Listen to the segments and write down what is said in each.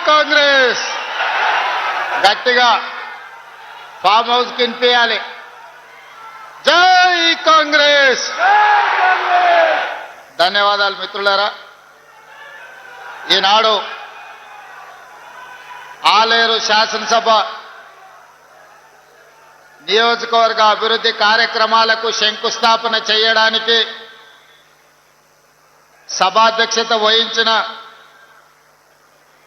కాంగ్రెస్ గట్టిగా farm house కినిపియాలి. జై కాంగ్రెస్. ధన్యవాదాలు మిత్రులారా. ఈనాడు ఆలేరు శాసనసభ నియోజకవర్గ అభివృద్ధి కార్యక్రమాలకు శంకుస్థాపన చేయడానికి సభాధ్యక్షత వహించిన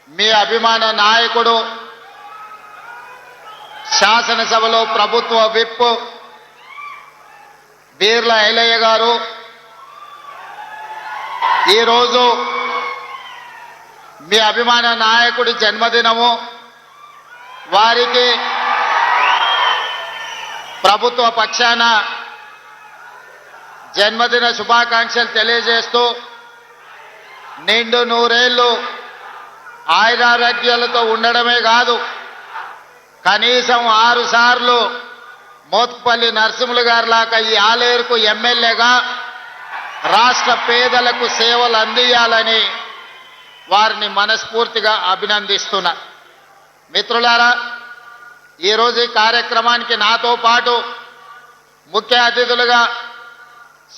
మీ అభిమాన నాయకుడు శాసనసభలో ప్రభుత్వ విప్ బీర్ల ఐలయ్య గారు ఈరోజు మీ అభిమాన నాయకుడి జన్మదినము. వారికి ప్రభుత్వ పక్షాన జన్మదిన శుభాకాంక్షలు తెలియజేస్తూ నిండు నూరేళ్లు ఆయురారోగ్యాలతో ఉండడమే కాదు, కనీసం 6 సార్లు మోత్పల్లి నరసింహులు గారి లాగా ఈ ఆలేరుకు ఎమ్మెల్యేగా రాష్ట్ర పేదలకు సేవలు అందియాలని వారిని మనస్ఫూర్తిగా అభినందిస్తున్నా. మిత్రులారా, ఈరోజు ఈ కార్యక్రమానికి నాతో పాటు ముఖ్య అతిథులుగా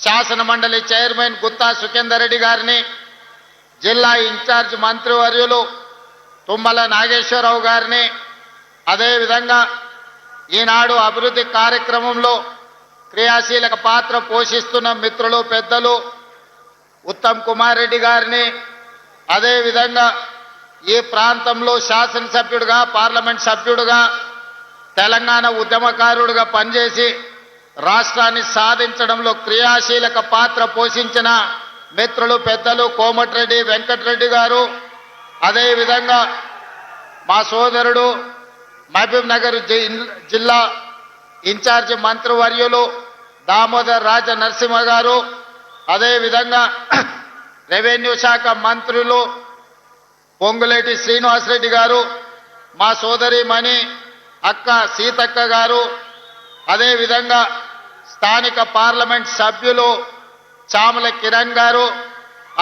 శాసన మండలి చైర్మన్ గుత్తా సుఖేందర్ రెడ్డి గారిని, జిల్లా ఇన్ఛార్జ్ మంత్రివర్యులు తుమ్మల నాగేశ్వరరావు గారిని, అదేవిధంగా ఈనాడు అభివృద్ధి కార్యక్రమంలో క్రియాశీలక పాత్ర పోషిస్తున్న మిత్రులు పెద్దలు ఉత్తమ్ కుమార్ రెడ్డి గారిని, అదేవిధంగా ఈ ప్రాంతంలో శాసనసభ్యుడిగా పార్లమెంట్ సభ్యుడిగా తెలంగాణ ఉద్యమకారుడిగా పనిచేసి రాష్ట్రాన్ని సాధించడంలో క్రియాశీలక పాత్ర పోషించిన మిత్రులు పెద్దలు కోమటిరెడ్డి వెంకటరెడ్డి గారు, అదేవిధంగా మా సోదరుడు మహబూబ్ నగర్ జిల్లా ఇన్ఛార్జ్ మంత్రివర్యులు దామోదర్ రాజ నరసింహ గారు, అదేవిధంగా రెవెన్యూ శాఖ మంత్రులు పొంగులేటి శ్రీనివాసరెడ్డి గారు, మా సోదరిమణి అక్క సీతక్క గారు, అదేవిధంగా స్థానిక పార్లమెంట్ సభ్యులు చామల కిరణ్ గారు,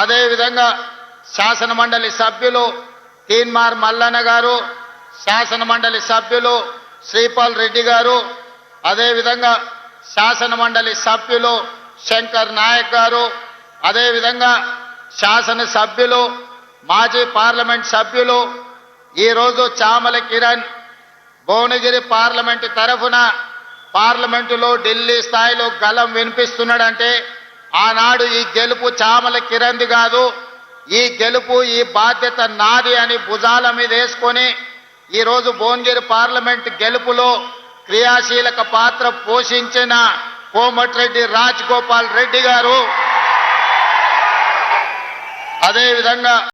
అదేవిధంగా శాసన మండలి సభ్యులు తీన్మార్ మల్లన్న గారు, శాసన మండలి సభ్యులు శ్రీపాల్ రెడ్డి గారు, అదేవిధంగా శాసన మండలి సభ్యులు శంకర్ నాయక్ గారు, అదేవిధంగా శాసన సభ్యులు మాజీ పార్లమెంట్ సభ్యులు ఈరోజు చామల కిరణ్ భువనగిరి పార్లమెంటు తరఫున పార్లమెంటులో ఢిల్లీ స్థాయిలో గలం వినిపిస్తున్నాడంటే ఆనాడు ఈ గెలుపు చామల కిరణ్ది కాదు, ఈ గెలుపు ఈ బాధ్యత నాది అని భుజాల మీద వేసుకొని ఈరోజు భువనగిరి పార్లమెంట్ గెలుపులో క్రియాశీలక పాత్ర పోషించిన కోమటిరెడ్డి రాజగోపాల్ రెడ్డి గారు, అదేవిధంగా